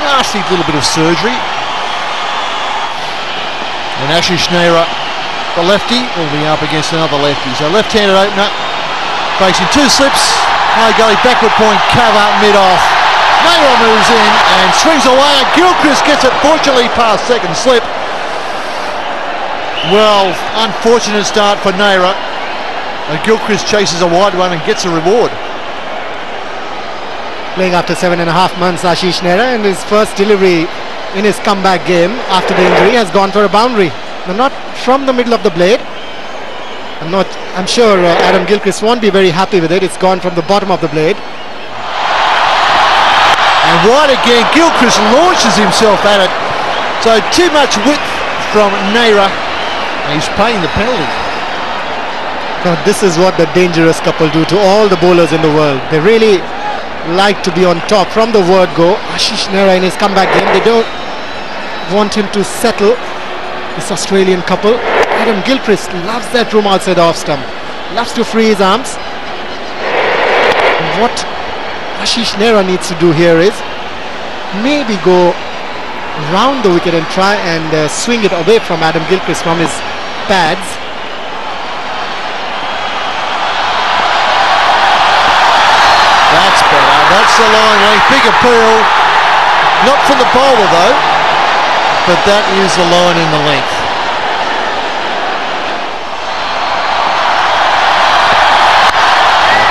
nasty little bit of surgery. And Ashish Nehra, the lefty, will be up against another lefty. So left-handed opener, facing two slips. High gully backward point cover mid-off. Nehra moves in and swings away. Gilchrist gets it fortunately past second slip. Well, unfortunate start for Nehra. Gilchrist chases a wide one and gets a reward. Playing after 7.5 months, Ashish Nehra, and his first delivery in his comeback game after the injury has gone for a boundary. Now, not from the middle of the blade. I'm sure Adam Gilchrist won't be very happy with it. It's gone from the bottom of the blade. And wide again, Gilchrist launches himself at it. So too much width from Nehra. And he's paying the penalty. Now, this is what the dangerous couple do to all the bowlers in the world. They really like to be on top from the word go. Ashish Nehra in his comeback game, they don't want him to settle. This Australian couple. Adam Gilchrist loves that room outside the off stump. Loves to free his arms. And what Ashish Nehra needs to do here is maybe go round the wicket and try and swing it away from Adam Gilchrist from his pads. That's better. That's the line length. Big appeal. Not from the bowler though, but that is the line in the length.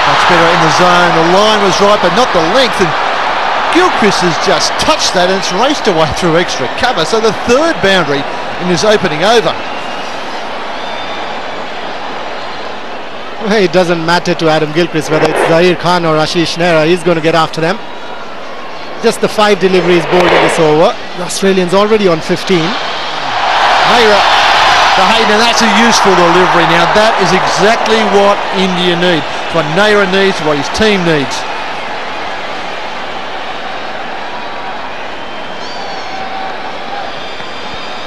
Much better in the zone. The line was right, but not the length. And Gilchrist has just touched that and it's raced away through extra cover. So the third boundary in his opening over. Well, it doesn't matter to Adam Gilchrist whether it's Zaheer Khan or Ashish Nehra. He's going to get after them. Just the 5 deliveries bowled in this over. The Australians already on 15. Nehra to Hayden, and that's a useful delivery. Now that is exactly what India need. It's what Nehra needs, what his team needs.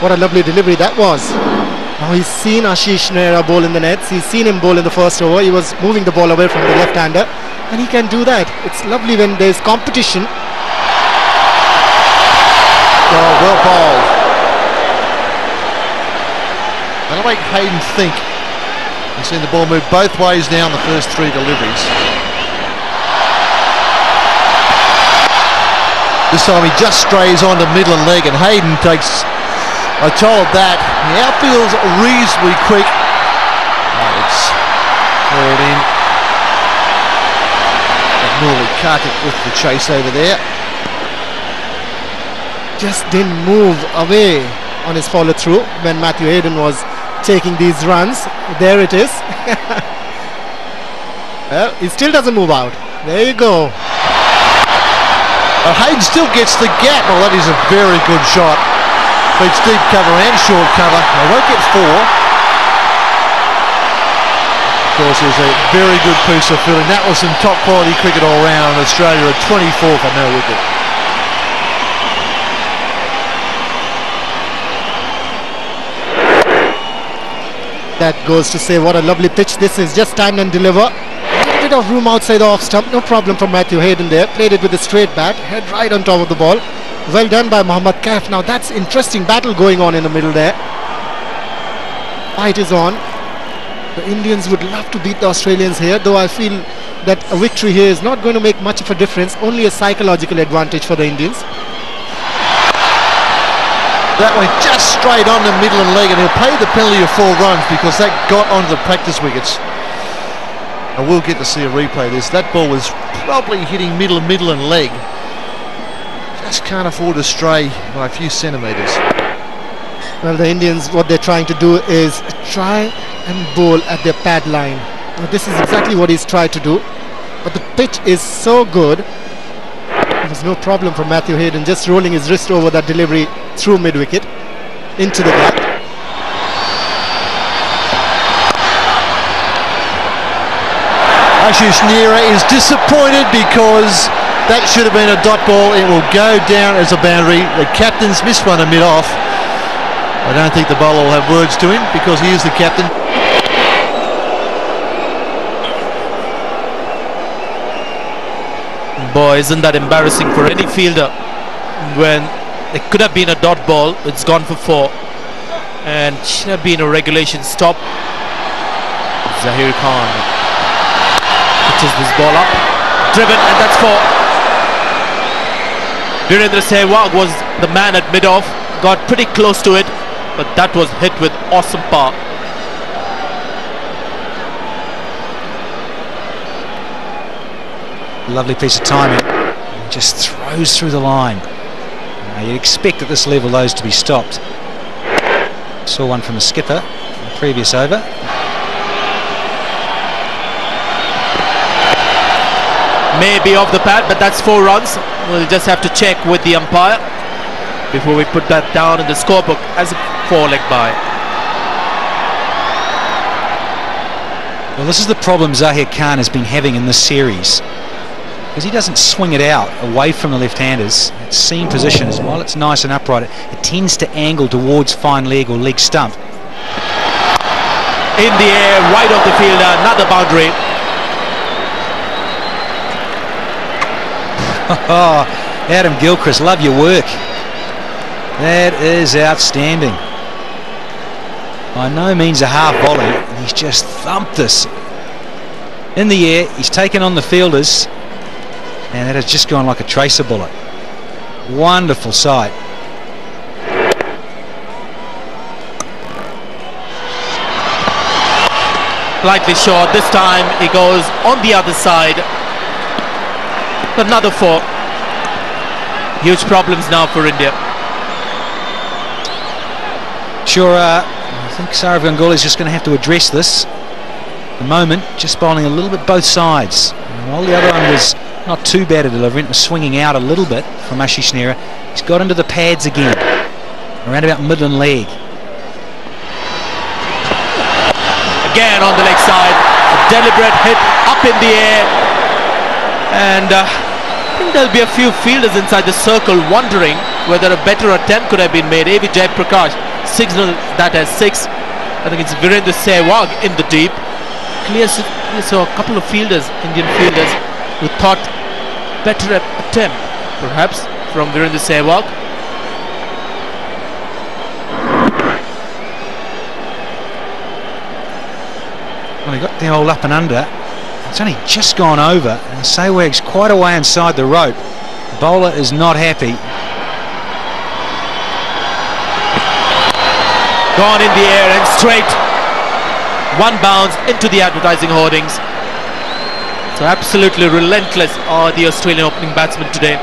What a lovely delivery that was. Now he's seen Ashish Nehra bowl in the nets. He's seen him bowl in the first over. He was moving the ball away from the left-hander, and he can do that. It's lovely when there's competition. Oh, well bowled. That'll make Hayden think. He's seen the ball move both ways now in the first 3 deliveries. This time he just strays onto middle and leg, and Hayden takes I told that. The outfield's reasonably quick. It's called in. Nurli Kartik with the chase over there. Just didn't move away on his follow through when Matthew Hayden was taking these runs. There it is. Well, he still doesn't move out. There you go. Hayden still gets the gap. Well, that is a very good shot. Beats deep cover and short cover. They won't get 4. Of course, it was a very good piece of fielding. That was some top quality cricket all round. Australia at 24 for no wicket. That goes to say what a lovely pitch this is. Just stand and deliver. A little bit of room outside the off stump. No problem for Matthew Hayden there. Played it with a straight bat. Head right on top of the ball. Well done by Mohammad Kaif. Now that's interesting battle going on in the middle there. Fight is on. The Indians would love to beat the Australians here, though I feel that a victory here is not going to make much of a difference. Only a psychological advantage for the Indians. That went just straight on the middle and leg, and he'll pay the penalty of 4 runs because that got onto the practice wickets. And we'll get to see a replay of this. That ball was probably hitting middle and leg. Just can't afford to stray by a few centimetres. Well, the Indians, what they're trying to do is try and bowl at their pad line. Now, this is exactly what he's tried to do. But the pitch is so good. There was no problem for Matthew Hayden just rolling his wrist over that delivery through mid-wicket into the gap. Ashish Nehra is disappointed because that should have been a dot ball. It will go down as a boundary. The captain's missed one a mid-off. I don't think the bowler will have words to him because he is the captain. Boy, isn't that embarrassing for any fielder? when it could have been a dot ball. It's gone for 4 and should have been a regulation stop. Zahir Khan pitches this ball up, driven, and that's 4. Virendra Sehwag was the man at mid-off, got pretty close to it, but that was hit with awesome power. Lovely piece of timing. Just throws through the line. You'd expect at this level those to be stopped. Saw one from the skipper in the previous over. Maybe off the pad, but that's 4 runs. We'll just have to check with the umpire before we put that down in the scorebook as a 4-leg bye. Well, this is the problem Zahir Khan has been having in this series, because he doesn't swing it out away from the left-handers. Its seam position, is, while it's nice and upright, it tends to angle towards fine leg or leg stump. In the air, wide of the fielder, another boundary. Adam Gilchrist, love your work. That is outstanding. By no means a half volley, and he's just thumped this in the air. He's taken on the fielders, and that has just gone like a tracer bullet. Wonderful sight. Slightly short. This time he goes on the other side. Another 4. Huge problems now for India. Sure, I think Saurav Ganguly is just going to have to address this. At the moment, just bowling a little bit both sides. And while the other one was not too bad at delivering, it was swinging out a little bit from Ashish Nehra, he's got into the pads again, around about Midland leg. Again on the leg side, a deliberate hit up in the air, and I think there'll be a few fielders inside the circle wondering whether a better attempt could have been made. A.V. Jayaprakash signal that as 6. I think it's Virendra Sehwag in the deep. Clear saw a couple of fielders, Indian fielders, who thought better attempt perhaps from Virendra Sehwag. Well, he got the old up and under. It's only just gone over, and Sehwag's quite a way inside the rope. The bowler is not happy. Gone in the air and straight. 1 bounce into the advertising hoardings. So absolutely relentless are the Australian opening batsmen today.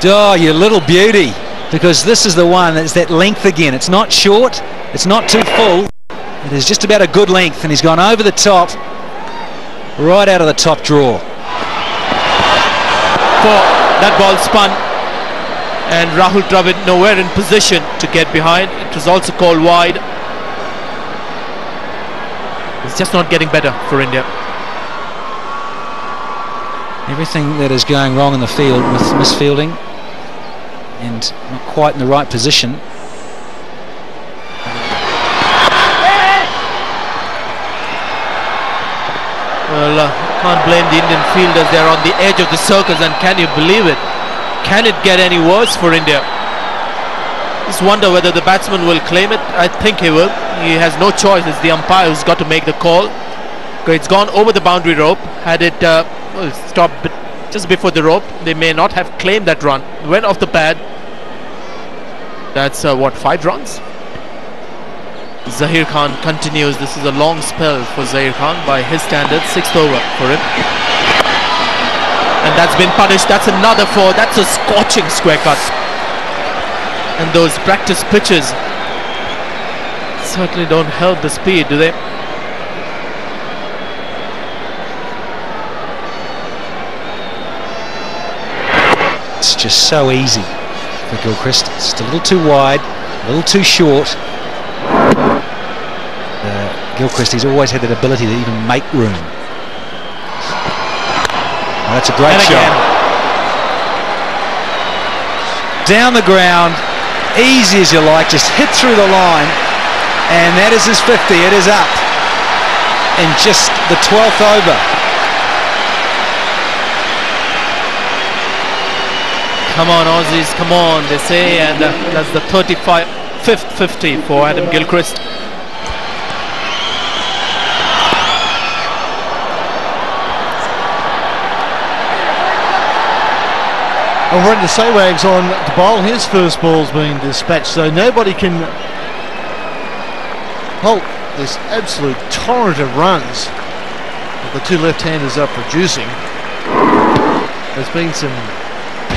Oh, you little beauty. Because this is the one that's that length again. It's not short, it's not too full. It is just about a good length, and he's gone over the top, right out of the top drawer. That ball spun, and Rahul Dravid nowhere in position to get behind. It was also called wide. It's just not getting better for India. Everything that is going wrong in the field with misfielding and not quite in the right position. Well, can't blame the Indian fielders. They're on the edge of the circles, and can you believe it? Can it get any worse for India? Just wonder whether the batsman will claim it. I think he will. He has no choice. It's the umpire who's got to make the call. Okay, it's gone over the boundary rope. Had it stopped just before the rope, they may not have claimed that run. Went off the pad. That's what, 5 runs? Zahir Khan continues. This is a long spell for Zahir Khan by his standards. 6th over for him, and that's been punished. That's another 4. That's a scorching square cut. And those practice pitches certainly don't help the speed, do they? It's just so easy for Gilchrist. It's just a little too wide, a little too short. Gilchrist, he's always had that ability to even make room. Oh, that's a great shot. Down the ground, easy as you like, just hit through the line, and that is his 50. It is up in just the 12th over. Come on, Aussies, come on, they say, and that's the 35th 50 for Adam Gilchrist. And Brenda Sawag's on to bowl. His first ball's been dispatched, so nobody can halt this absolute torrent of runs that the two left-handers are producing. There's been some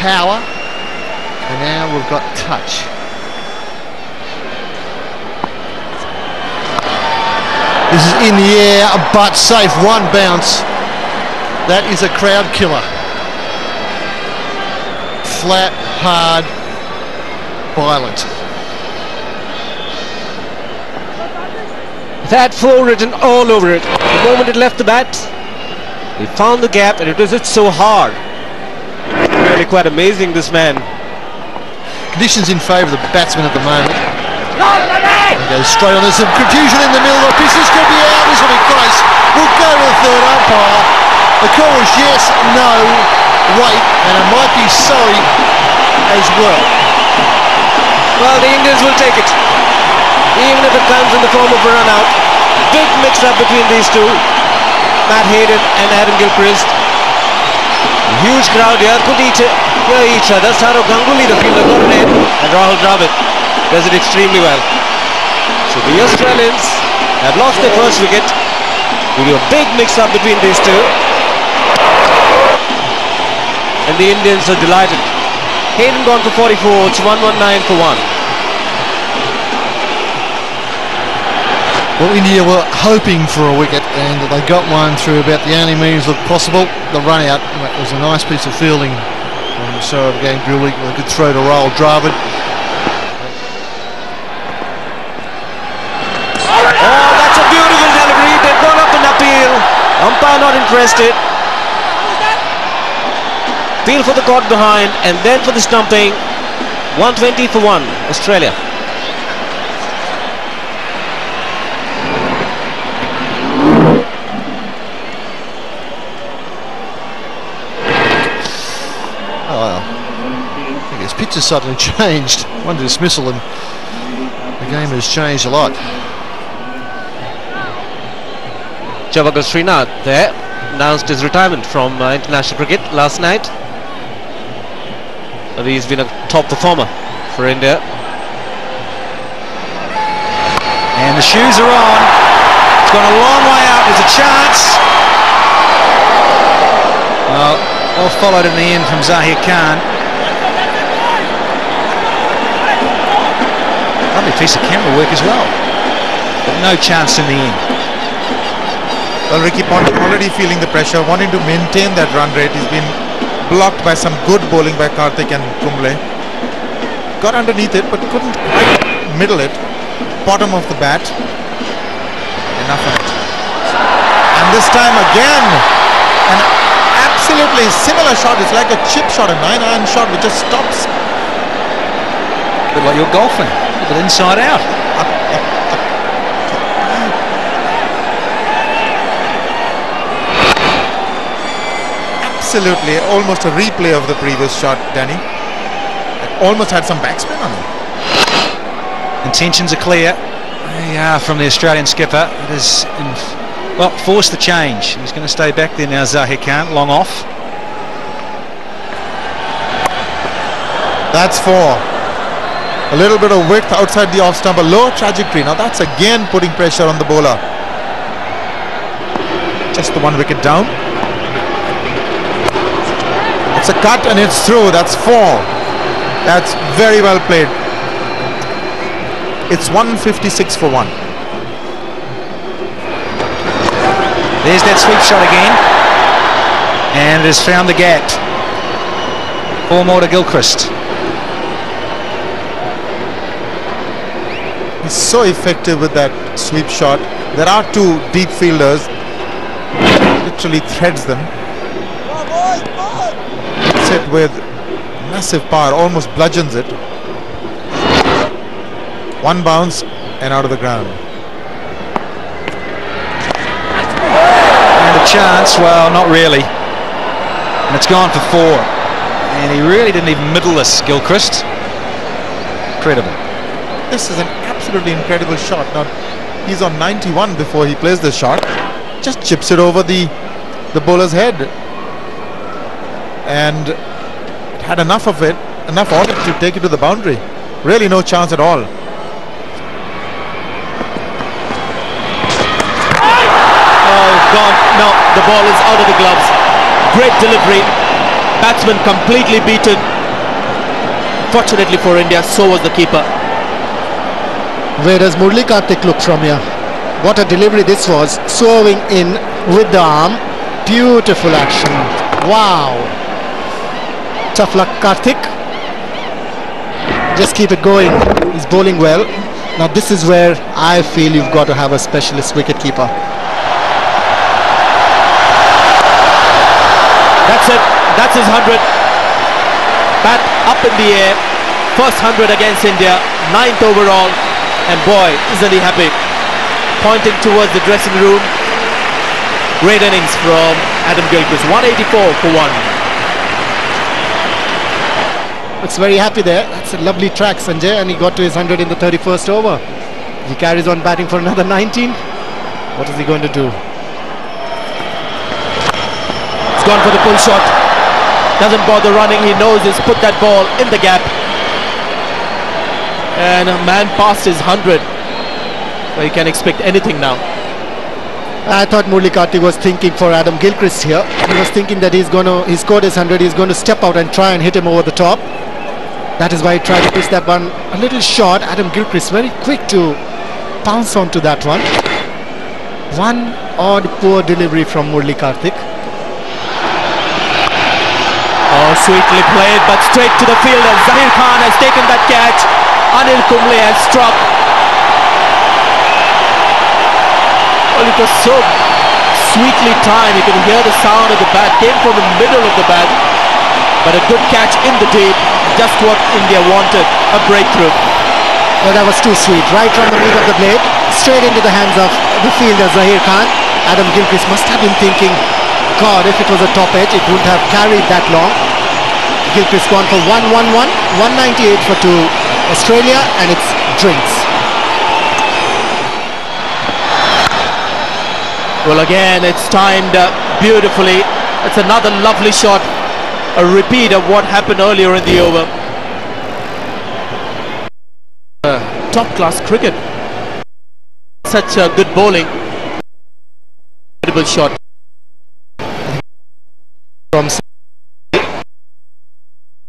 power, and now we've got touch. This is in the air, but safe. One bounce. That is a crowd killer. Flat, hard, violent. It had 4 written all over it. The moment it left the bat, he found the gap, and it was hit so hard. Really quite amazing, this man. Conditions in favour of the batsman at the moment. He goes straight on. There's some confusion in the middle. This is going to be out. This will be close. We'll go to the third umpire. The call is yes, no, wait, and it might be sorry as well. Well, the Indians will take it, even if it comes in the form of a run out. Big mix-up between these two, Matt Hayden and Adam Gilchrist. A huge crowd here, could hear each other. Saurav Ganguly, the fielder, got it in, and Rahul Dravid does it extremely well. So the Australians have lost their first wicket due to a big mix-up between these two. And the Indians are delighted. Hayden gone for 44, it's 119 for 1. Well, India were hoping for a wicket, and they got one through about the only means looked possible. The run out was a nice piece of fielding from Saurav Ganguly with a good throw to Rahul Dravid. Oh, that's a beautiful delivery. They've gone up and appeal. Umpire not interested. Appeal for the caught behind, and then for the stumping. 120 for 1, Australia. I think his pitch has suddenly changed. One dismissal and the game has changed a lot. Javagal Srinath there announced his retirement from international cricket last night. And he's been a top performer for India. And the shoes are on. It's gone a long way out. There's a chance. Well followed in the end from Zahir Khan. Lovely piece of camera work as well. But no chance in the end. Well, Ricky Ponting already feeling the pressure, wanting to maintain that run rate. He's been blocked by some good bowling by Karthik and Kumble. Got underneath it, but couldn't quite middle it. Bottom of the bat. Enough of it. And this time again, an absolutely similar shot. It's like a chip shot, a 9-iron shot which just stops. A bit like you're golfing, a bit inside out. Absolutely, almost a replay of the previous shot, Danny. It almost had some backspin on it. Intentions are clear. Yeah, from the Australian skipper. It is, well, forced the change. He's going to stay back there now, Zahir Khan, long off. That's 4. A little bit of width outside the off stump, a low trajectory. Now that's again putting pressure on the bowler. Just the 1 wicket down. It's a cut and it's through. That's 4. That's very well played. It's 156 for 1. There's that sweep shot again. And it has found the gap. 4 more to Gilchrist. He's so effective with that sweep shot. There are 2 deep fielders. Literally threads them. Hits it with massive power, almost bludgeons it. 1 bounce and out of the ground. And a chance, well, not really. And it's gone for 4. and he really didn't even middle this, Gilchrist. Incredible. This is an absolutely incredible shot. Now, he's on 91 before he plays this shot. Just chips it over the bowler's head. And it had enough of it, enough on it to take it to the boundary. Really no chance at all. Oh, gone. No, the ball is out of the gloves. Great delivery. Batsman completely beaten. Fortunately for India, so was the keeper. Where does Murali Karthik look from here? What a delivery this was. Swerving in with the arm. Beautiful action. Wow. Tough luck, Karthik. Just keep it going. He's bowling well. Now this is where I feel you've got to have a specialist wicketkeeper. That's it. That's his 100. Bat up in the air. First 100 against India. 9th overall. And boy, isn't he happy. Pointing towards the dressing room. Great innings from Adam Gilchrist. 184 for 1. Looks very happy there. That's a lovely track, Sanjay, and he got to his 100 in the 31st over. He carries on batting for another 19. What is he going to do? He's gone for the pull shot. Doesn't bother running. He knows he's put that ball in the gap. And a man past his 100. So you can expect anything now. I thought Murali Karthik was thinking for Adam Gilchrist here. He was thinking that he scored his 100, he's going to step out and try and hit him over the top. That is why he tried to pitch that one a little short. Adam Gilchrist very quick to pounce onto that one. One odd poor delivery from Murali Karthik. Oh, sweetly played, but straight to the fielder. Zahir Khan has taken that catch. Anil Kumble has struck. Well, it was so sweetly timed. You could hear the sound of the bat. Came from the middle of the bat. But a good catch in the deep. Just what India wanted. A breakthrough. Well, that was too sweet. Right from the meat of the blade. Straight into the hands of the fielder Zahir Khan. Adam Gilchrist must have been thinking, God, if it was a top edge, it wouldn't have carried that long. Gilchrist gone for 111. 198 for 2 Australia, and it's drinks. Well, again, it's timed beautifully. It's another lovely shot. A repeat of what happened earlier in the over. Top-class cricket. Such good bowling. Incredible shot. From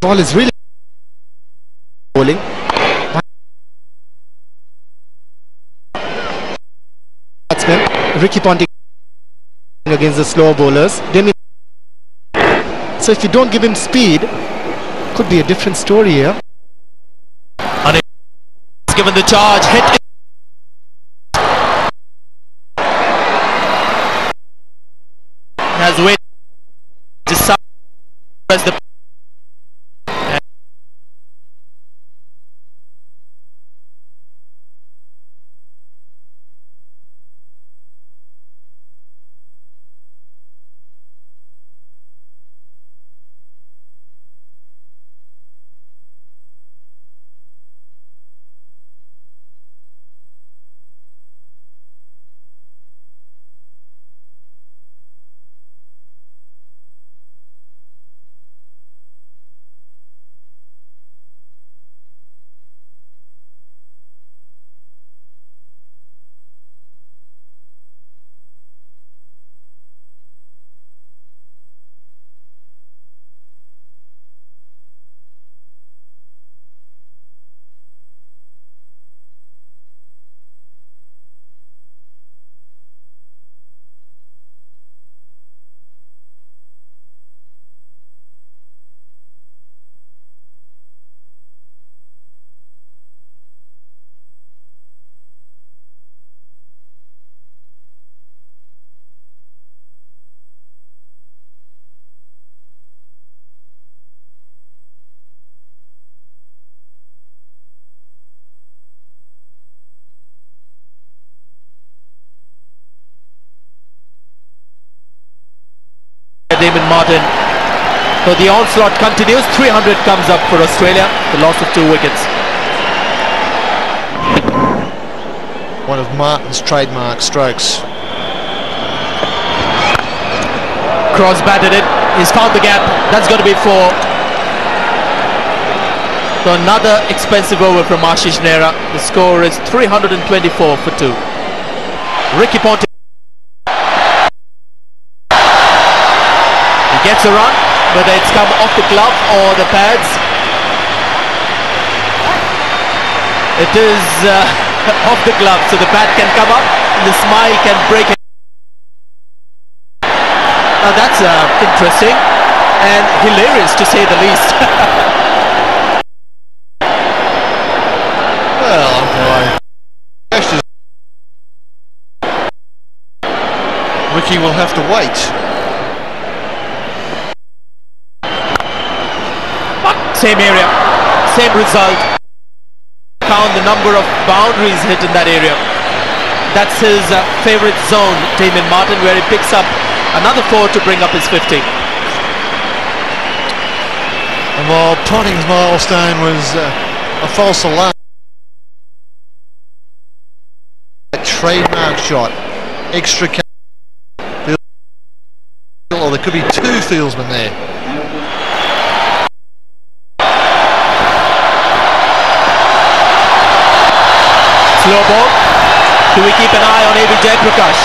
ball is really bowling. Batsman Ricky Ponting against the slow bowlers. So if you don't give him speed, could be a different story here. And he's given the charge, hit it. Has waited to decide as the Damon Martin So the onslaught continues. 300 comes up for Australia. The loss of 2 wickets. One of Martin's trademark strokes. Cross batted it. He's found the gap. That's got to be 4. So another expensive over from Ashish Nehra. The score is 324 for 2. Ricky Ponting. He gets a run, whether it's come off the glove or the pads. It is off the glove, so the pad can come up and the smile can break it. Now that's interesting and hilarious to say the least. Well, Ricky will have to wait. Same area, same result. Count the number of boundaries hit in that area. That's his favourite zone, Damon Martin, where he picks up another 4 to bring up his 50. And while Ponting's milestone was a false alarm, a trademark shot, extra or there could be 2 fieldsmen there. Slow ball. Do we keep an eye on AB Jayaprakash?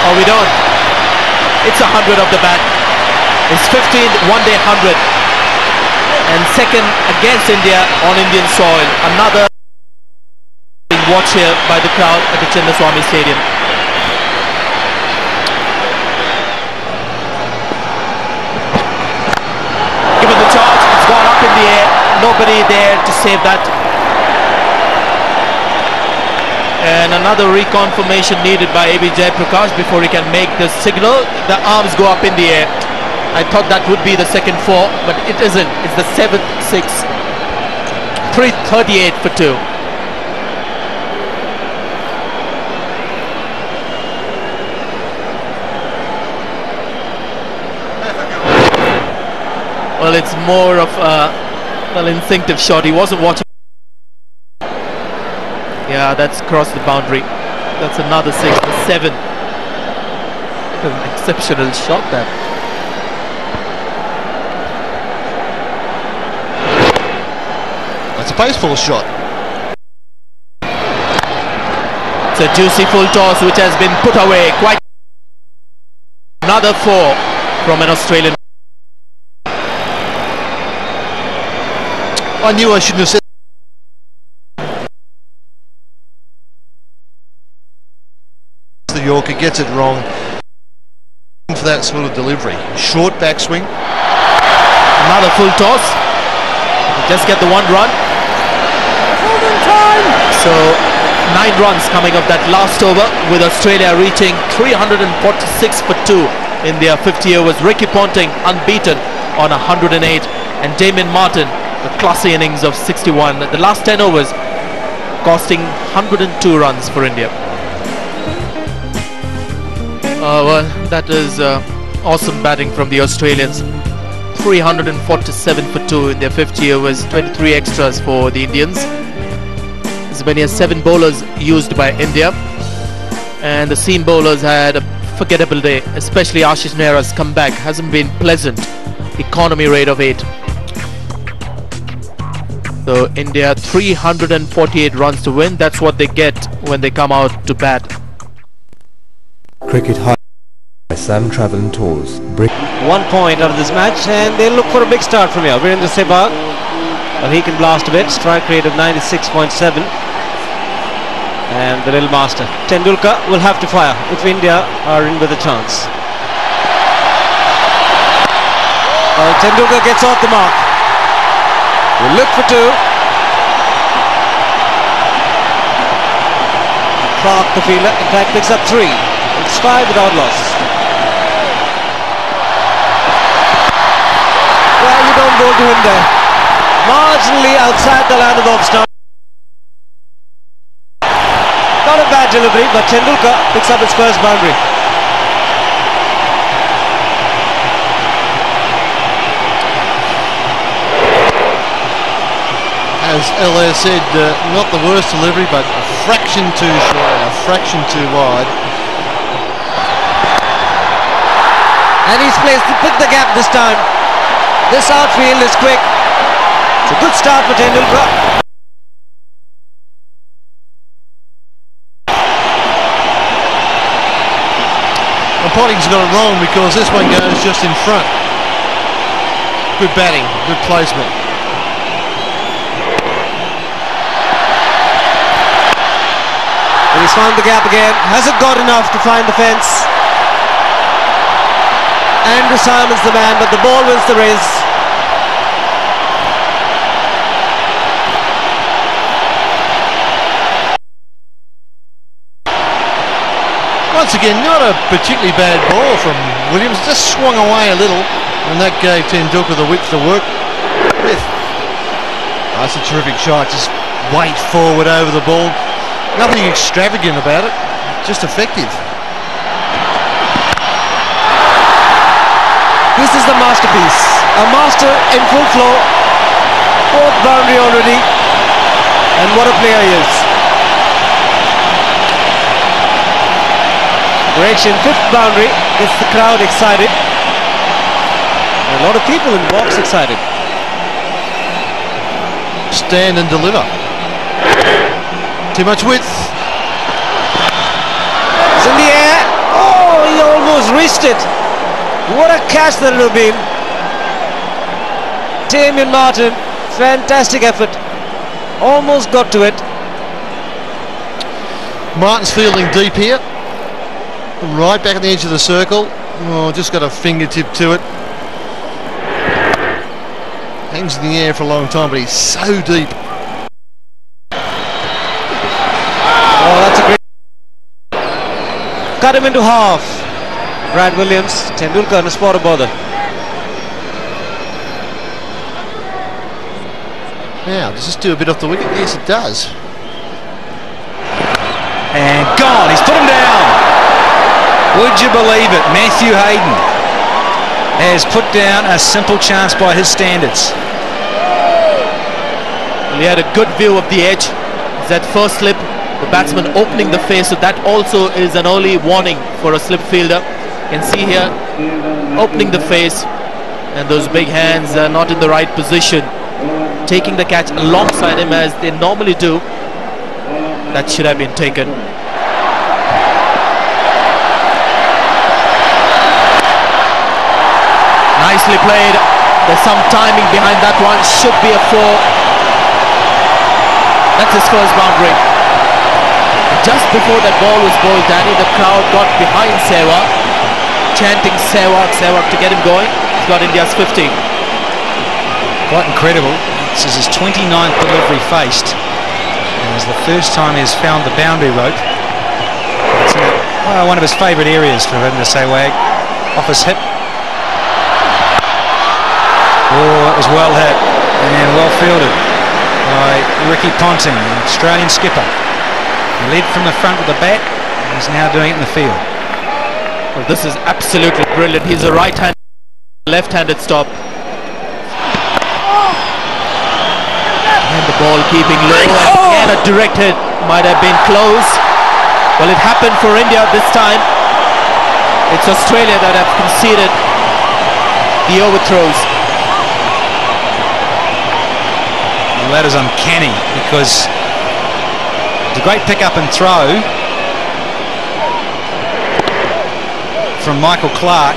Or we don't? It's 100 of the bat. His 15th one-day 100. And second against India on Indian soil. Another watch here by the crowd at the Chinnaswamy Stadium. Given the charge, it's gone up in the air. Nobody there to save that. And another reconfirmation needed by AB Jayaprakash before he can make the signal. The arms go up in the air. I thought that would be the second 4, but it isn't. It's the 7th 6. 338 for 2. Well, it's more of a instinctive shot. He wasn't watching. Yeah, that's crossed the boundary. That's another 6 for 7. An exceptional shot there. That's a baseball shot. It's a juicy full toss which has been put away. Quite another 4 from an Australian. I knew I shouldn't have said. The Yorker gets it wrong for that sort of delivery. Short backswing. Another full toss. Just get the 1 run. So 9 runs coming of that last over, with Australia reaching 346 for 2 in their 50 overs. Ricky Ponting unbeaten on 108, and Damon Martin, the classy innings of 61. The last 10 overs costing 102 runs for India. Well, that is awesome batting from the Australians. 347 for 2 in their 50 overs, 23 extras for the Indians. As many as 7 bowlers used by India, and the seam bowlers had a forgettable day, especially Ashish Nehra's comeback hasn't been pleasant. Economy rate of 8. So India 348 runs to win. That's what they get when they come out to bat. Cricket High by Sam Travel and Tours. 1 point out of this match, and they'll look for a big start from here. Virendra Sehwag, well, he can blast a bit. Strike rate of 96.7. And the little master Tendulkar will have to fire if India are in with a chance. Well, Tendulkar gets off the mark. We'll look for 2. Clark, the fielder, in fact picks up 3. It's 5 without loss. Well, you don't bowl to him there. Marginally outside the line of the off-stump. Not a bad delivery, but Tendulkar picks up his first boundary. as LS said, not the worst delivery, but a fraction too short and a fraction too wide. And he's placed the gap this time. This outfield is quick. It's a good start for Tendulkar. And Potting's got it wrong because this one goes just in front. Good batting, good placement. And he's found the gap again. Hasn't got enough to find the fence. Andrew Simon's the man, but the ball wins the race. Once again, not a particularly bad ball from Williams. Just swung away a little, and that gave Tendulkar the width to work with. That's a terrific shot. Just weight forward over the ball. Nothing extravagant about it. Just effective. This is the masterpiece. A master in full flow. Fourth boundary already. And what a player he is. Breaks in fifth boundary. Gets the crowd excited. And a lot of people in the box excited. Stand and deliver. Too much width. It's in the air. Oh, he almost reached it. What a catch that would have been. Damien Martin, fantastic effort. Almost got to it. Martin's fielding deep here. Right back at the edge of the circle. Oh, just got a fingertip to it. Hangs in the air for a long time, but he's so deep. Oh, that's a great. Cut him into half. Brad Williams, Tendulkar in a spot of bother. Now, does this do a bit off the wicket? Yes, it does. And gone. He's put him down. Would you believe it? Matthew Hayden has put down a simple chance by his standards. Well, he had a good view of the edge. That first slip, the batsman opening the face, so that also is an early warning for a slip fielder. You can see here, opening the face, and those big hands are not in the right position. Taking the catch alongside him as they normally do. That should have been taken. Nicely played. There's some timing behind that one. Should be a 4. That's his first boundary. Just before that ball was bowled, Danny, the crowd got behind Sehwag, chanting Sehwag, Sehwag to get him going. He's got India's 50. Quite incredible. This is his 29th delivery faced. And it's the first time he has found the boundary rope. It's in one of his favourite areas for him to Sehwag. Off his hip. Oh, it was well hit and well fielded by Ricky Ponting, an Australian skipper. He led from the front with the bat, and he's now doing it in the field. Well, this is absolutely brilliant. He's a right-handed, left-handed stop. And the ball keeping low, and a direct hit. Might have been close. Well, it happened for India this time. It's Australia that have conceded the overthrows. Well, that is uncanny because it's a great pick-up and throw from Michael Clark.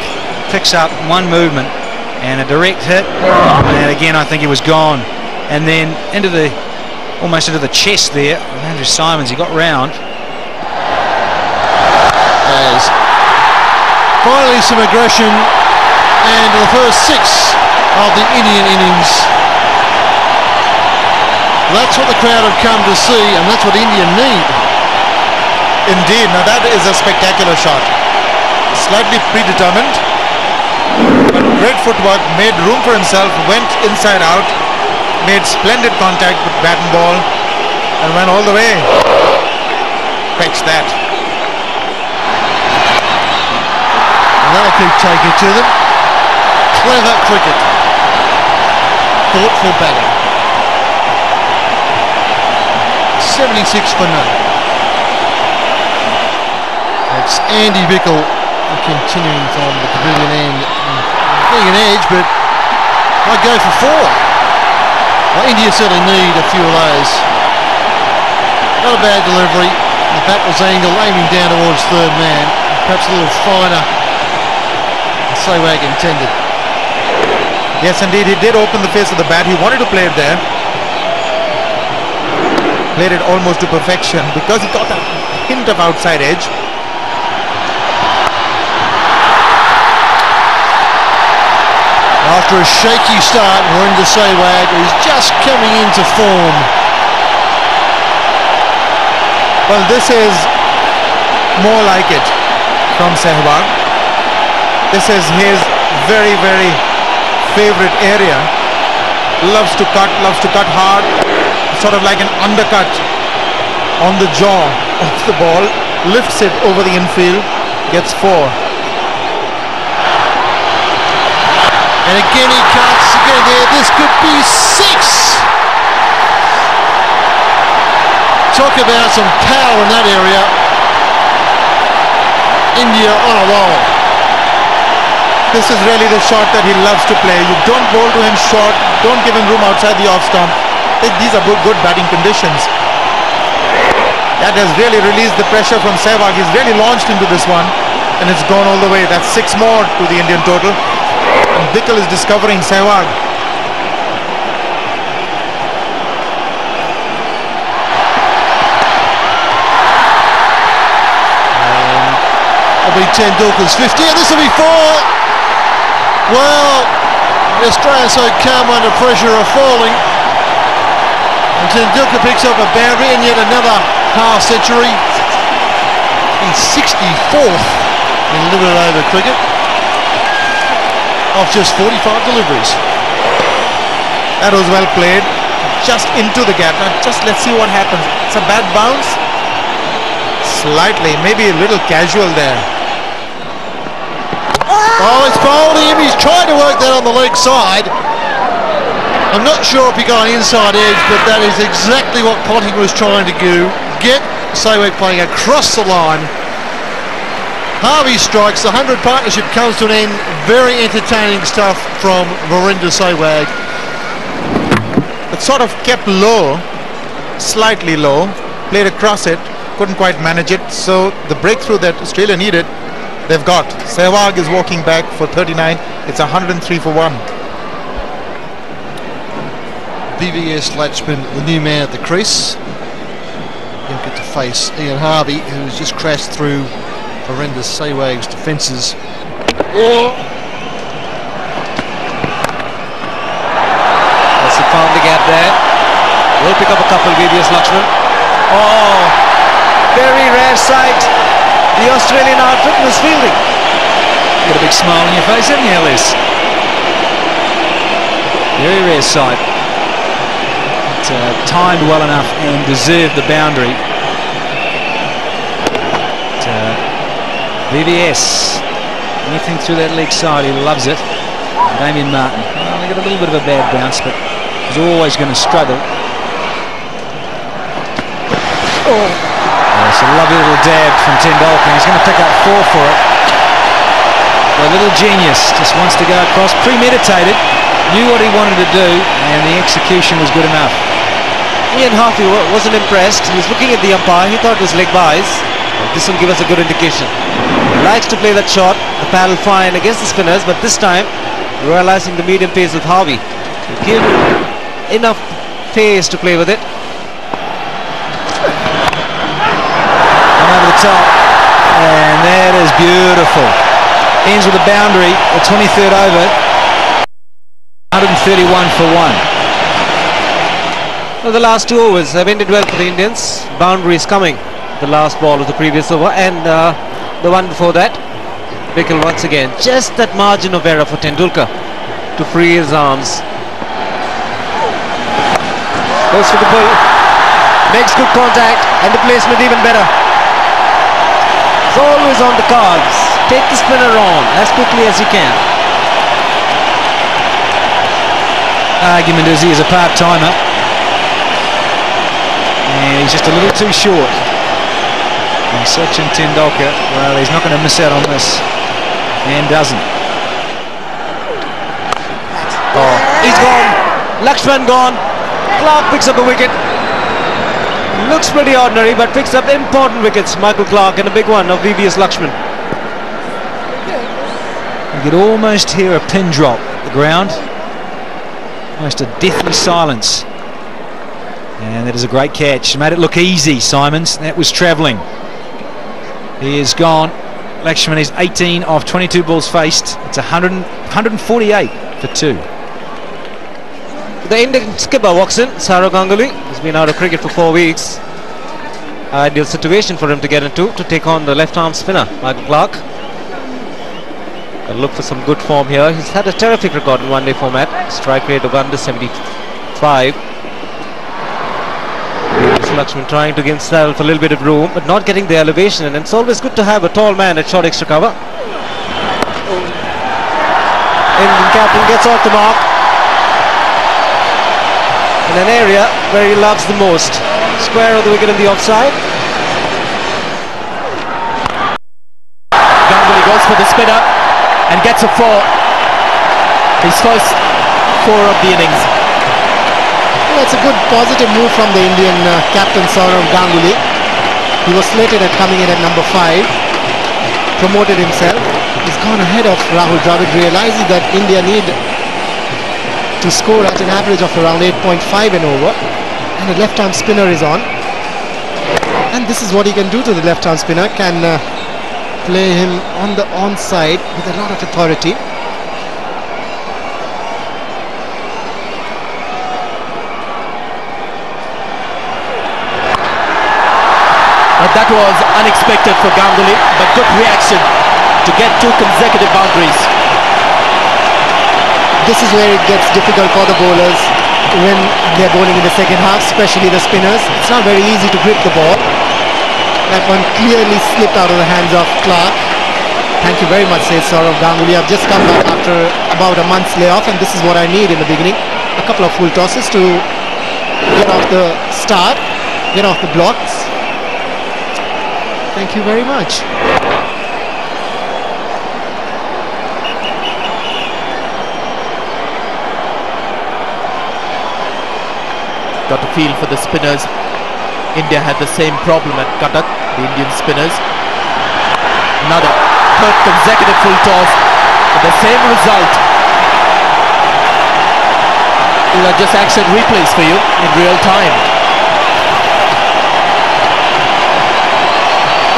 Picks up one movement and a direct hit, and again I think he was gone. And then almost into the chest there, Andrew Simons, he got round. As finally some aggression, and the first 6 of the Indian innings. That's what the crowd have come to see, and that's what India need. Indeed. Now that is a spectacular shot. Slightly predetermined, but great footwork, made room for himself, went inside out, made splendid contact with bat and ball, and went all the way. Fetch that. And that'll keep taking to them. Clever cricket. Thoughtful batting. 76 for none. It's Andy Bickle continuing from the pavilion end, getting an edge, but might go for 4. Well, India certainly need a few of those. Not a bad delivery. The bat was angled, aiming down towards third man. Perhaps a little finer than Sehwag intended. Yes, indeed, he did open the face of the bat. He wanted to play it there. Played it almost to perfection because he got a hint of outside edge. After a shaky start, Virender Sehwag is just coming into form. Well, this is more like it from Sehwag. This is his very, very favorite area. Loves to cut hard, sort of like an undercut on the jaw of the ball. Lifts it over the infield, gets 4. And again he cuts, again there, this could be 6! Talk about some power in that area. India on a roll. This is really the shot that he loves to play. You don't bowl to him short, don't give him room outside the off stump. These are good batting conditions. That has really released the pressure from Sehwag. He's really launched into this one and it's gone all the way. That's 6 more to the Indian total. And Bickle is discovering Sehwag. It'll be Tendulkar's 50, and this will be 4. Well, the Australians so calm under pressure are falling. And Tendulkar picks up a boundary and yet another half century. He's 64th in limited over cricket of just 45 deliveries. That was well played. Just into the gap. Now just let's see what happens. It's a bad bounce. Slightly, maybe a little casual there. Oh, it's bowled him. He's trying to work that on the leg side. I'm not sure if he got an inside edge, but that is exactly what Ponting was trying to do. Get Sehwag playing across the line. Harvey strikes, the 100 partnership comes to an end. Very entertaining stuff from Virender Sehwag. It sort of kept low, slightly low, played across it, couldn't quite manage it, so the breakthrough that Australia needed, they've got. Sehwag is walking back for 39, it's 103 for 1. TVS Latchman, the new man at the crease. He'll get to face Ian Harvey, who's just crashed through Virender Sehwag's defences. He found the gap there. Will pick up a couple, VVS Lakshman. Oh, very rare sight. The Australian outfit was fielding. Got a big smile on your face, haven't you, Ellis? Very rare sight. It timed well enough and deserved the boundary. VVS, anything through that leg side, he loves it. Damien Martin, well, he got a little bit of a bad bounce, but he's always going to struggle. Oh, it's a lovely little dab from Tendulkar. He's going to pick up 4 for it. A little genius, just wants to go across, premeditated, knew what he wanted to do, and the execution was good enough. Ian Harvey wasn't impressed. He was looking at the umpire. He thought it was leg buys. This will give us a good indication. He likes to play that shot. The paddle fine against the spinners, but this time realizing the medium pace with Harvey. Give enough pace to play with it. One over the top, and that is beautiful. Ends with a boundary, the 23rd over. 131 for 1. Well, the last 2 overs have ended well for the Indians. Boundary is coming. The last ball of the previous over and the one before that. Bickle once again. Just that margin of error for Tendulkar to free his arms. Goes to the bull. Makes good contact and the placement even better. It's always on the cards. Take the spinner on as quickly as you can. Argument is he is a part-timer. and he's just a little too short. And Sachin Tendulkar, well, he's not going to miss out on this, and doesn't. Oh, he's gone. Lakshman gone. Clark picks up a wicket. Looks pretty ordinary, but picks up important wickets. Michael Clark, and a big one of VVS Lakshman. You could almost hear a pin drop at the ground. Almost a deathly silence. And that is a great catch. Made it look easy, Simons. That was travelling. He is gone. Lakshman is 18 of 22 balls faced. It's 148 for 2. The Indian skipper walks in. Saurav Ganguly has been out of cricket for 4 weeks. Ideal situation for him to get into, to take on the left-arm spinner, Michael Clark. Got to look for some good form here. He's had a terrific record in one-day format. Strike rate of under 75. Lakshman trying to give himself a little bit of room, but not getting the elevation, and it's always good to have a tall man at short extra cover. Indian captain gets off the mark in an area where he loves the most. Square of the wicket on the offside. Ganguly goes for the spinner and gets a 4. His first 4 of the innings. Well, it's a good positive move from the Indian captain Saurav Ganguly. He was slated at coming in at number 5. Promoted himself. He's gone ahead of Rahul Dravid, realizing that India need to score at an average of around 8.5 an over. And the left-arm spinner is on. And this is what he can do to the left-arm spinner. Can play him on the onside with a lot of authority. That was unexpected for Ganguly, but good reaction to get 2 consecutive boundaries. This is where it gets difficult for the bowlers when they're bowling in the second half, especially the spinners. It's not very easy to grip the ball. That one clearly slipped out of the hands of Clark. Thank you very much, says Saurav Ganguly. I've just come back after about a month's layoff, and this is what I need in the beginning. A couple of full tosses to get off the start, get off the blocks. Thank you very much. Got a feel for the spinners. India had the same problem at Cuttack, the Indian spinners. Another 3rd consecutive full toss with the same result. These are just action replays for you in real time.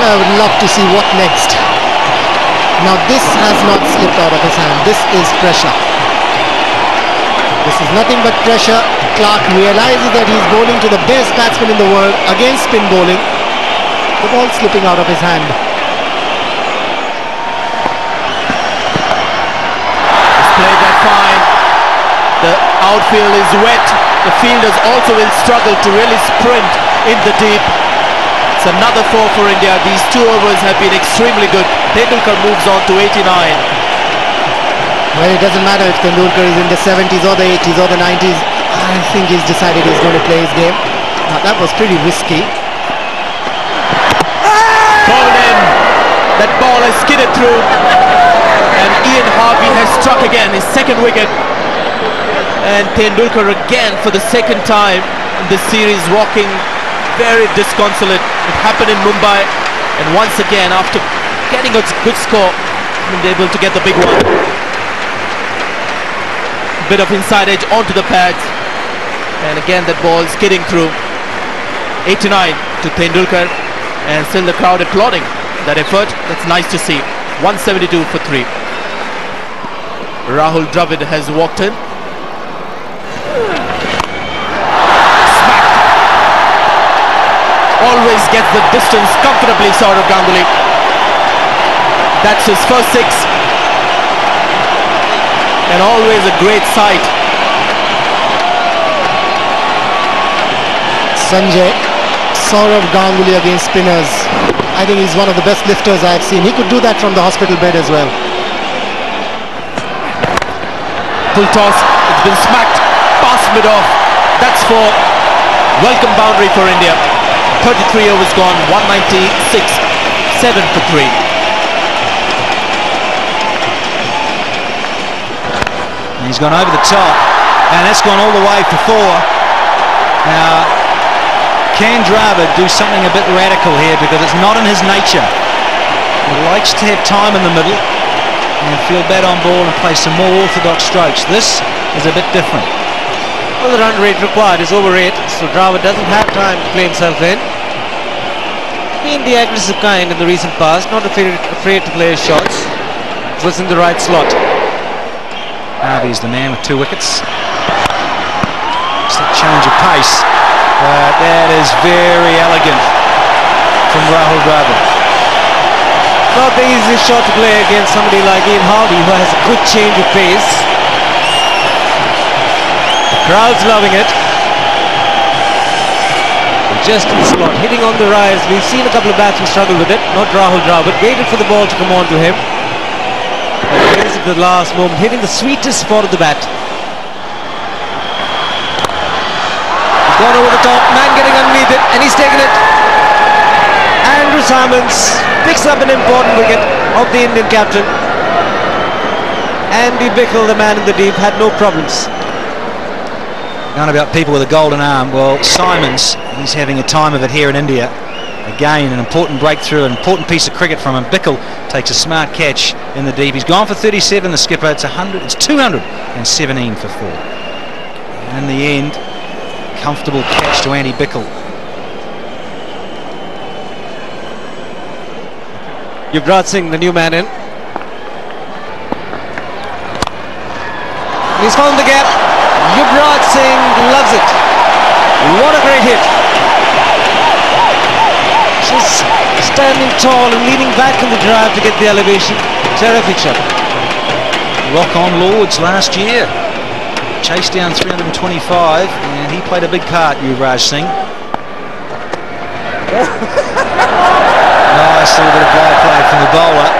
I would love to see what next. Now this has not slipped out of his hand. This is pressure. This is nothing but pressure. Clark realizes that he's bowling to the best batsman in the world against spin bowling. The ball slipping out of his hand. He's played that fine. The outfield is wet. The fielders also will struggle to really sprint in the deep. It's another 4 for India. These 2 overs have been extremely good. Tendulkar moves on to 89. Well, it doesn't matter if Tendulkar is in the 70s or the 80s or the 90s. I think he's decided he's going to play his game. Now that was pretty risky. Bowled in. That ball has skidded through. And Ian Harvey has struck again, his 2nd wicket. And Tendulkar again for the 2nd time in this series walking very disconsolate. It happened in Mumbai, and once again after getting a good score, been able to get the big one. Bit of inside edge onto the pads, and again that ball skidding through. 89 to Tendulkar, and still the crowd applauding that effort. That's nice to see. 172 for 3. Rahul Dravid has walked in. Always gets the distance comfortably, Saurav Ganguly. That's his first 6. And always a great sight. Sanjay, Saurav Ganguly against spinners. I think he's one of the best lifters I've seen. He could do that from the hospital bed as well. Full toss, it's been smacked past mid-off. That's for welcome boundary for India. 33 overs gone, 196, 7 for 3. And he's gone over the top, and that's gone all the way for 4. Now, can Dravid do something a bit radical here, because it's not in his nature. He likes to have time in the middle and feel bad on ball and play some more orthodox strokes. This is a bit different. Well, the run rate required is over 8, so Dravid doesn't have time to play himself in. Been the aggressive kind in the recent past, not afraid to play his shots. It was in the right slot. Harvey's the man with 2 wickets. Just a change of pace. That is very elegant from Rahul Dravid. Not the easiest shot to play against somebody like Ian Harvey, who has a good change of pace. The crowd's loving it. Just in the slot, hitting on the rise. We've seen a couple of batsmen struggle with it. Not Rahul Dravid. Waited for the ball to come on to him. But at the last moment, hitting the sweetest spot of the bat. He's gone over the top. Man getting underneath it, and he's taken it. Andrew Simons picks up an important wicket of the Indian captain. Andy Bickle, the man in the deep, had no problems. None about people with a golden arm. Well, Simons, he's having a time of it here in India. Again, an important breakthrough, an important piece of cricket from him. Bickle takes a smart catch in the deep. He's gone for 37, the skipper. It's 217 for 4. And in the end, comfortable catch to Andy Bickle. Yuvraj Singh, the new man in. He's found the gap. Yuvraj Singh loves it. What a great hit. Just standing tall and leaning back in the drive to get the elevation. Terrific shot. Rock on Lords last year. Chased down 325, and he played a big part, Yuvraj Singh. Nice little bit of ball play from the bowler.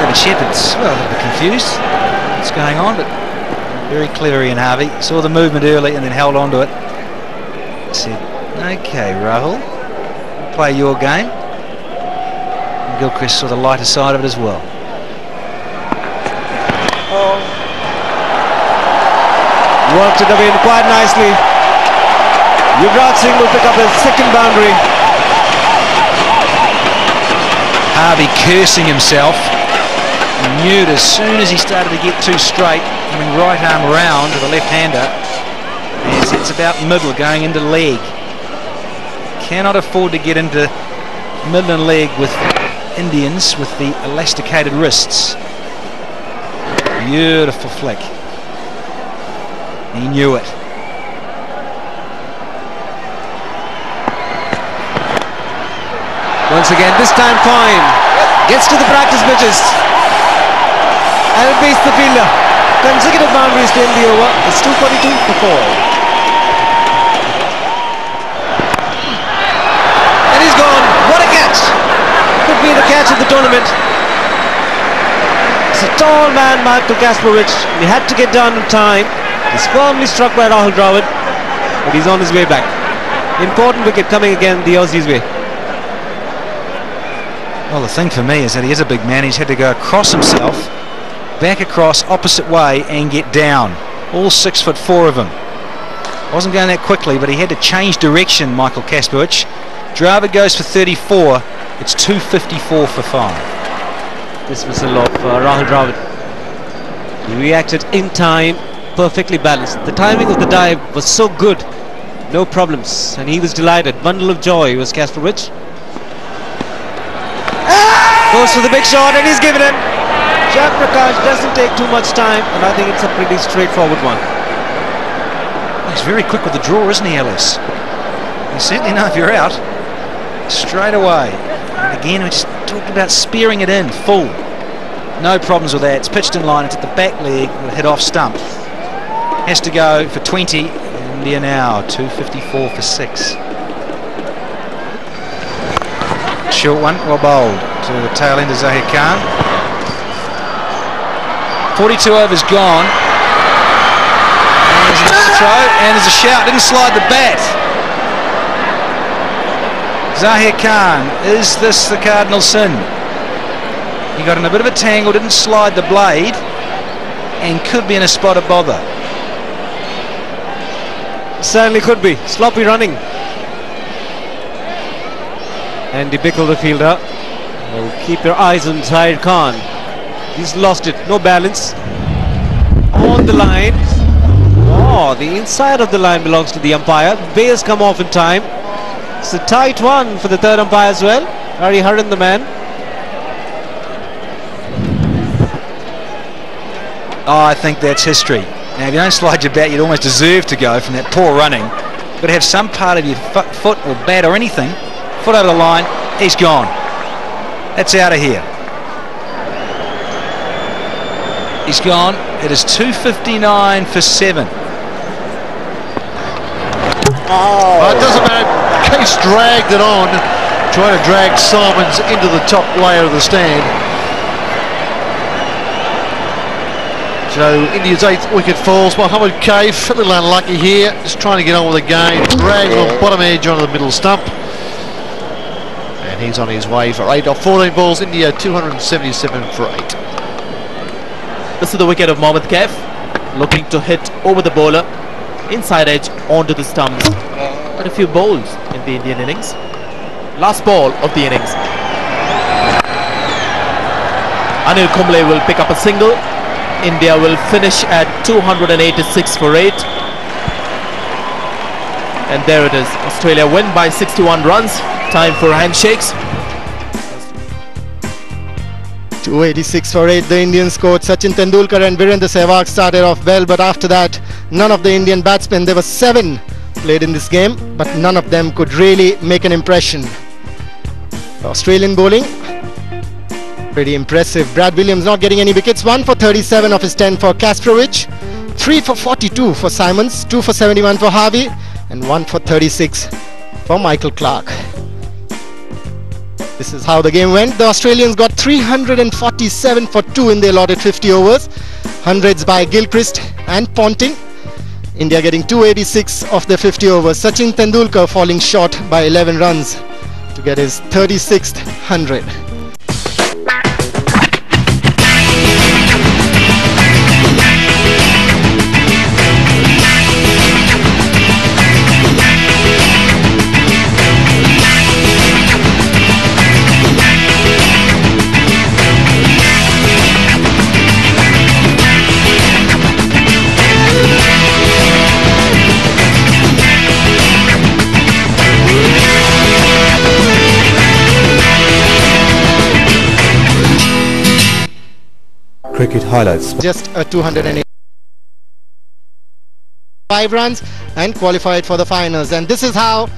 David Shepherd's, well, a bit confused what's going on, but very clever Ian Harvey. Saw the movement early and then held on to it. Said, okay, Rahul, play your game. And Gilchrist saw the lighter side of it as well. Worked it away quite nicely. Yuvraj Singh will pick up his second boundary. Harvey cursing himself. He knew it as soon as he started to get too straight, coming right arm around to the left-hander. Yes, it's about middle, going into leg. Cannot afford to get into middle and leg with Indians with the elasticated wrists. Beautiful flick. He knew it. Once again, this time fine. Gets to the practice pitches. And it beats the fielder. Consecutive boundaries to end the over. It's 242 for 4. And he's gone. What a catch. Could be the catch of the tournament. It's a tall man, Michael Kasparov. He had to get down in time. He's firmly struck by Rahul Dravid. But he's on his way back. Important wicket coming again the Aussies' way. Well, the thing for me is that he is a big man. He's had to go across himself, back across, opposite way, and get down. All 6'4" of him. Wasn't going that quickly, but he had to change direction, Michael Kasparov. Dravid goes for 34. It's 254 for 5. Dismissal of Rahul Dravid. He reacted in time, perfectly balanced. The timing of the dive was so good, no problems, and he was delighted. Bundle of joy was Kasparov. Goes for the big shot, and he's given it. Jayaprakash doesn't take too much time, and I think it's a pretty straightforward one. He's very quick with the draw, isn't he, Ellis? You certainly know if you're out straight away. And again, we just talked about spearing it in full. No problems with that. It's pitched in line. It's at the back leg. It'll hit off stump. Has to go for 20. India now 254 for 6. Short one, well bowled to the tail end of Zahir Khan. 42 overs gone. And there's another throw, and there's a shout. Didn't slide the bat. Zahir Khan, is this the cardinal sin? He got in a bit of a tangle, didn't slide the blade, and could be in a spot of bother. Certainly could be. Sloppy running. Andy Bickle, the fielder, will keep their eyes on Zahir Khan. He's lost it. No balance. On the line. Oh, the inside of the line belongs to the umpire. Bales come off in time. It's a tight one for the third umpire as well. Ari Haran, the man. Oh, I think that's history. Now, if you don't slide your bat, you'd almost deserve to go from that poor running. But to have some part of your foot or bat or anything, foot over the line, he's gone. That's out of here. He's gone. It is 2:59 for 7. Oh, it doesn't matter. Case dragged it on, trying to drag Simons into the top layer of the stand. So India's 8th wicket falls. Mohammad Kaif, a little unlucky here, just trying to get on with the game. Drags on bottom edge onto the middle stump. And he's on his way for 8 off 14 balls. India 277 for 8. This is the wicket of Mohammad Kaif, looking to hit over the bowler, inside edge onto the stumps. And a few bowls in the Indian innings. Last ball of the innings. Anil Kumble will pick up a single. India will finish at 286 for 8. And there it is. Australia win by 61 runs. Time for handshakes. 286 for 8 the Indians scored. Sachin Tendulkar and Virendra Sehwag started off well, but after that none of the Indian batsmen, there were 7 played in this game, but none of them could really make an impression. The Australian bowling, pretty impressive. Brad Williams not getting any wickets. 1 for 37 of his 10 for Kasparovich, 3 for 42 for Simons, 2 for 71 for Harvey, and 1 for 36 for Michael Clarke. This is how the game went. The Australians got 347 for 2 in the allotted 50 overs. Hundreds by Gilchrist and Ponting. India getting 286 of the 50 overs. Sachin Tendulkar falling short by 11 runs to get his 36th 100. Cricket highlights. Just a 285 runs and qualified for the finals. And this is how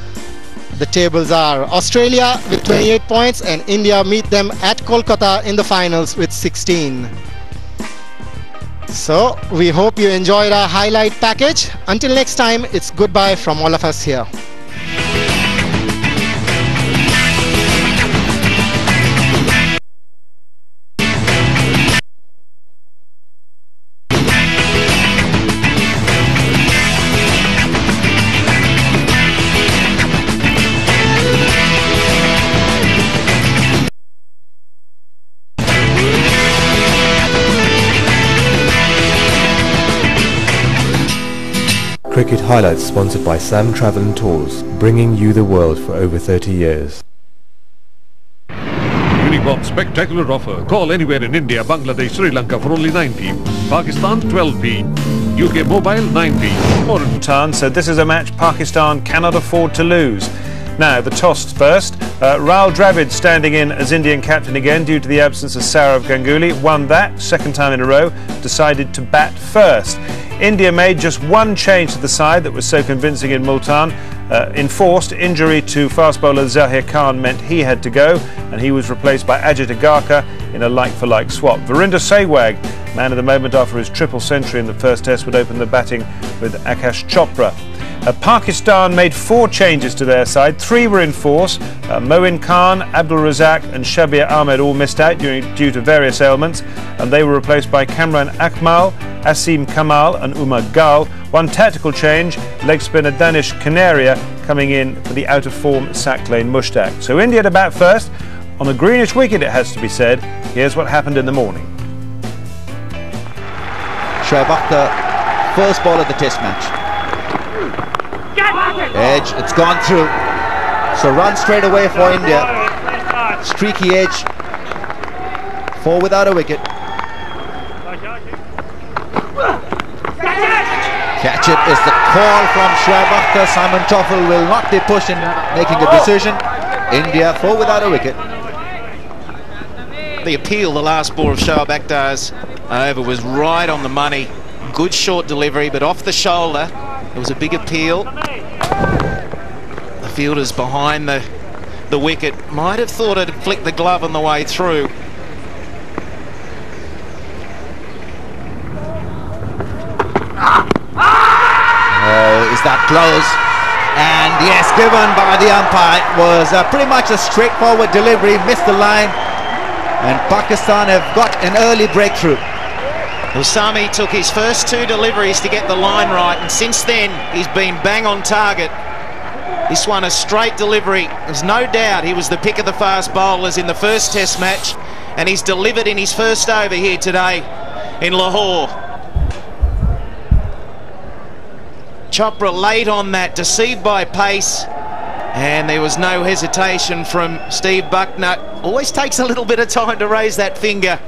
the tables are. Australia with 28 points and India meet them at Kolkata in the finals with 16. So we hope you enjoyed our highlight package. Until next time, it's goodbye from all of us here. Cricket highlights sponsored by Sam Travel & Tours, bringing you the world for over 30 years. Uniform spectacular offer. Call anywhere in India, Bangladesh, Sri Lanka for only 9p. Pakistan 12p. UK mobile 9p. More in Bhutan, so this is a match Pakistan cannot afford to lose. Now the toss first. Rahul Dravid standing in as Indian captain again due to the absence of Sourav Ganguly. Won that, second time in a row. Decided to bat first. India made just one change to the side that was so convincing in Multan. Enforced injury to fast bowler Zahir Khan meant he had to go, and he was replaced by Ajit Agarkar in a like-for-like swap. Virendra Sehwag, man of the moment after his triple century in the first test, would open the batting with Akash Chopra. Pakistan made 4 changes to their side. 3 were in force. Moin Khan, Abdul Razak and Shabir Ahmed all missed out due to various ailments, and they were replaced by Kamran Akmal, Asim Kamal and Umar Gal. One tactical change, leg spinner Danish Canaria coming in for the out-of-form Saqlain Mushtaq. So India to bat first. On a greenish wicket, it has to be said. Here's what happened in the morning. Shoaib Akhtar, first ball of the test match. Edge, it's gone through. So run straight away for India. Streaky edge. 4 without a wicket. Catch it is the call from Shoaib Akhtar. Simon Toffel will not be pushed in making a decision. India 4 without a wicket. The appeal, the last ball of Shoaib Akhtar's over was right on the money. Good short delivery, but off the shoulder. It was a big appeal. The fielders behind the wicket might have thought it had flicked the glove on the way through. Oh, is that close? And yes, given by the umpire. Was pretty much a straightforward delivery, missed the line, and Pakistan have got an early breakthrough. Well, Sami took his first 2 deliveries to get the line right, and since then he's been bang on target. This one a straight delivery. There's no doubt he was the pick of the fast bowlers in the first test match, and he's delivered in his first over here today in Lahore. Chopra late on that, deceived by pace, and there was no hesitation from Steve Bucknor. Always takes a little bit of time to raise that finger.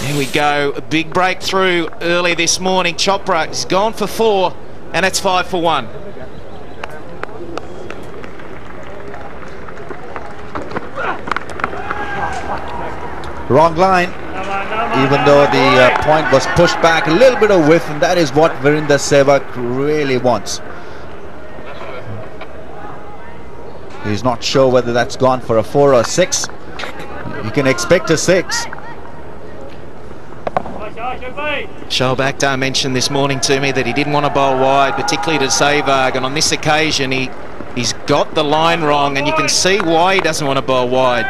There we go, a big breakthrough early this morning. Chopra is gone for 4, and it's 5 for 1. Wrong line, even though the point was pushed back. A little bit of whiff, and that is what Virender Sehwag really wants. He's not sure whether that's gone for a 4 or 6. You can expect a 6. Shoaib Akhtar mentioned this morning to me that he didn't want to bowl wide, particularly to Sehwag, and on this occasion he's got the line wrong, and you can see why he doesn't want to bowl wide.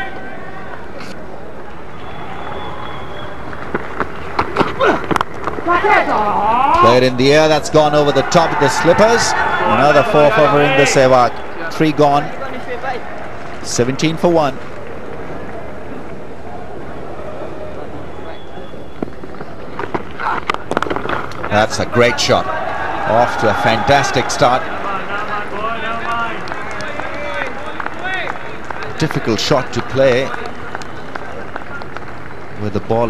Played in the air, that's gone over the top of the slippers. Another 4 for Virender Sehwag. 3 gone. 17 for 1. That's a great shot. Off to a fantastic start. Difficult shot to play with the ball